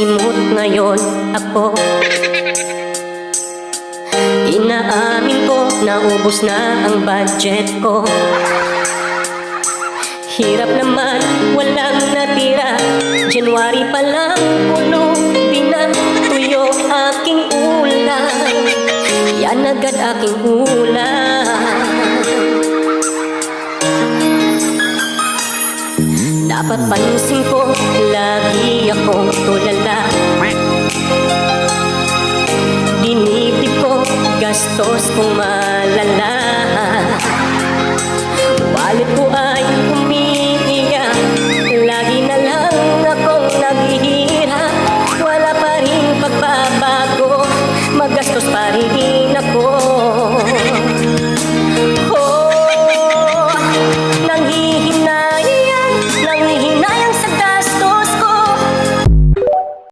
simot ngayon ako. Inaamin ko, naubos na ang budget ko. Hirap naman, walang natira. January pa lang, puno pinatuyo aking ulam. Yan agad aking ulam. Dapat pansin ko, lagi akong tulala. Dinibdib ko, gastos kong malala.